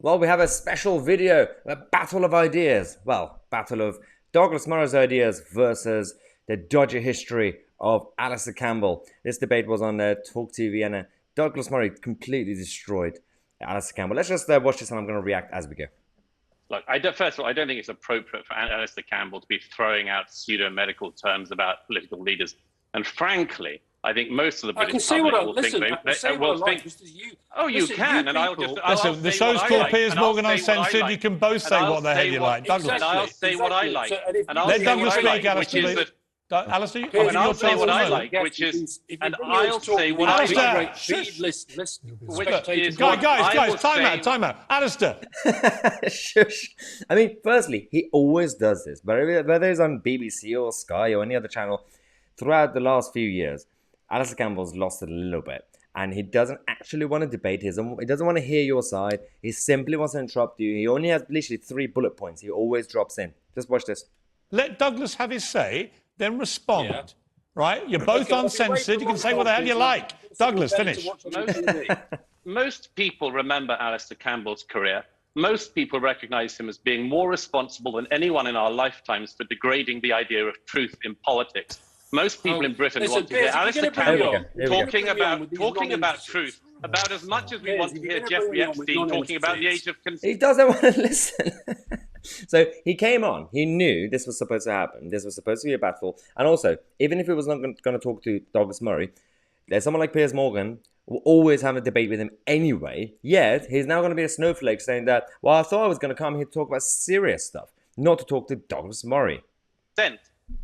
Well, we have a special video, a battle of ideas. Well, battle of Douglas Murray's ideas versus the dodgy history of Alastair Campbell. This debate was on Talk TV, and Douglas Murray completely destroyed Alastair Campbell. Let's just watch this, and I'm going to react as we go. Look, first of all, I don't think it's appropriate for Alastair Campbell to be throwing out pseudo-medical terms about political leaders. And frankly, I think most of the British public will think just as you. Oh, you can, and I'll just listen. The show's called Piers Morgan Uncensored. You can both say what the hell you like, Douglas. And I'll say what I like. Let Douglas speak, Alastair. Alastair, and I'll say what I like, which is, and I'll say what I like, which is, guys, time out, Alastair. Shush. I mean, firstly, he always does this, whether it's on BBC or Sky or any other channel, throughout the last few years. Alastair Campbell's lost it a little bit, and he doesn't actually want to debate. He doesn't want to hear your side. He simply wants to interrupt you. He only has literally 3 bullet points. He always drops in. Just watch this. Let Douglas have his say, then respond. Yeah. Right? You're both uncensored. You can say what the hell you like. Douglas, finish. Most people remember Alastair Campbell's career. Most people recognise him as being more responsible than anyone in our lifetimes for degrading the idea of truth in politics. Most people in Britain want to hear Alastair Campbell talking about truth about as much as we want to hear Jeffrey Epstein talking about the age of consent. He doesn't want to listen. So he came on. He knew this was supposed to happen. This was supposed to be a battle. And also, even if he was not going to talk to Douglas Murray, there's someone like Piers Morgan will always have a debate with him anyway. Yet, he's now going to be a snowflake saying that, well, I thought I was going to come here to talk about serious stuff, not to talk to Douglas Murray.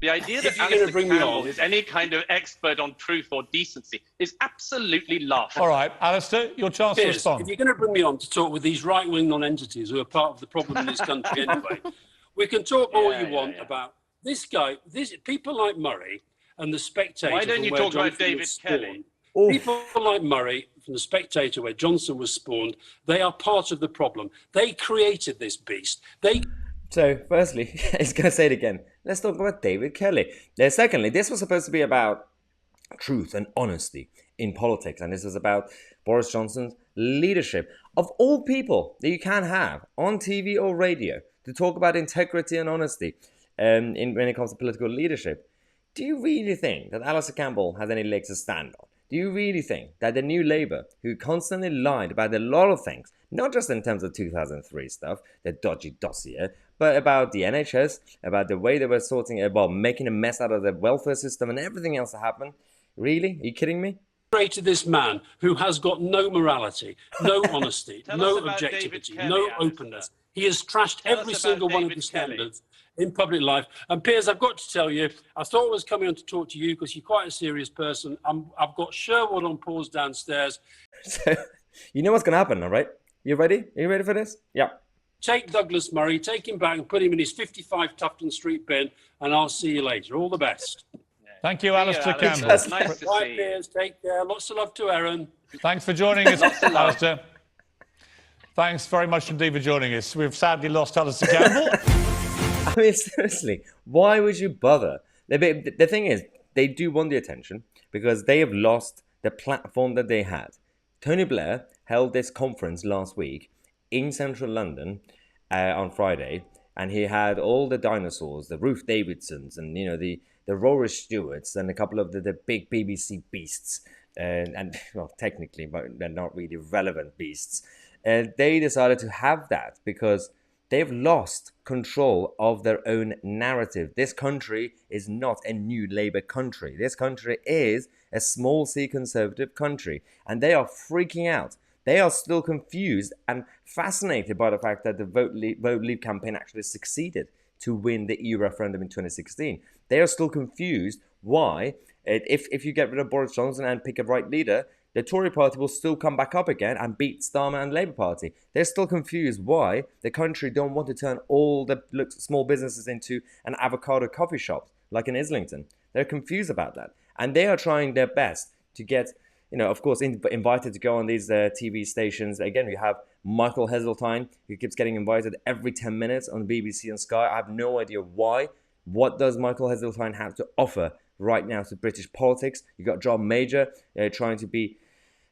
The idea that Alastair Campbell is any kind of expert on truth or decency is absolutely laughable. All right, Alastair, your chance to respond. If you're going to bring me on to talk with these right-wing non-entities who are part of the problem in this country anyway, we can talk all you want about this guy, people like Murray and the Spectator. Why don't you talk about David Kelly? People like Murray from the Spectator, where Johnson was spawned, they are part of the problem. They created this beast. So, firstly, he's going to say it again. Let's talk about David Kelly. Secondly, this was supposed to be about truth and honesty in politics. And this was about Boris Johnson's leadership. Of all people that you can have on TV or radio to talk about integrity and honesty when it comes to political leadership, do you really think that Alastair Campbell has any legs to stand on? Do you really think that the new Labour, who constantly lied about a lot of things, not just in terms of 2003 stuff, the dodgy dossier, but about the NHS, about the way they were about making a mess out of the welfare system and everything else that happened? Really? Are you kidding me? Created this man who has got no morality, no honesty, no objectivity, no openness. He has trashed every single one of the standards in public life. And Piers, I've got to tell you, I thought I was coming on to talk to you because you're quite a serious person. I've got Sherwood on pause downstairs. So, you know what's going to happen, all right? You ready? Are you ready for this? Yeah. Take Douglas Murray, take him back and put him in his 55 Tufton Street bin, and I'll see you later. All the best. Thank you, Alastair Campbell. Nice to see you. Piers, take care. Lots of love to Erin. Thanks for joining us, Alastair. Thanks very much indeed for joining us. We've sadly lost Alastair Campbell. I mean, seriously, why would you bother? The thing is, they do want the attention because they have lost the platform that they had. Tony Blair held this conference last week in central London on Friday, and he had all the dinosaurs, the Ruth Davidsons, and the Rory Stewarts, and a couple of the big BBC beasts, and well, technically, but they're not really relevant beasts. They decided to have that because they've lost control of their own narrative. This country is not a new Labour country. This country is a small C conservative country, and they are freaking out. They are still confused and fascinated by the fact that the Vote Leave campaign actually succeeded to win the EU referendum in 2016. They are still confused why, if you get rid of Boris Johnson and pick a right leader, the Tory party will still come back up again and beat Starmer and Labour Party. They're still confused why the country don't want to turn all the small businesses into an avocado coffee shop like in Islington. They're confused about that. And they are trying their best to get, of course, invited to go on these TV stations. Again, you have Michael Heseltine, who keeps getting invited every 10 minutes on BBC and Sky. I have no idea why. What does Michael Heseltine have to offer right now to British politics? You got John Major trying to be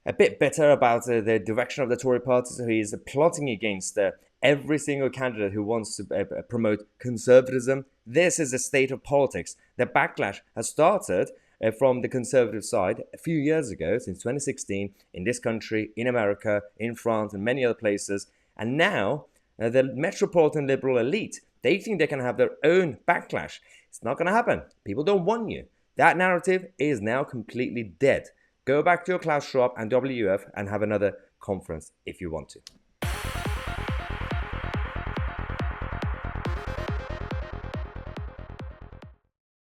a bit bitter about the direction of the Tory party, so he's plotting against every single candidate who wants to promote conservatism. This is the state of politics. The backlash has started from the conservative side a few years ago, since 2016, in this country, in America, in France, and many other places. And now, the metropolitan liberal elite, they think they can have their own backlash. It's not going to happen. People don't want you. That narrative is now completely dead. Go back to your Klaus Schwab and WF and have another conference if you want to.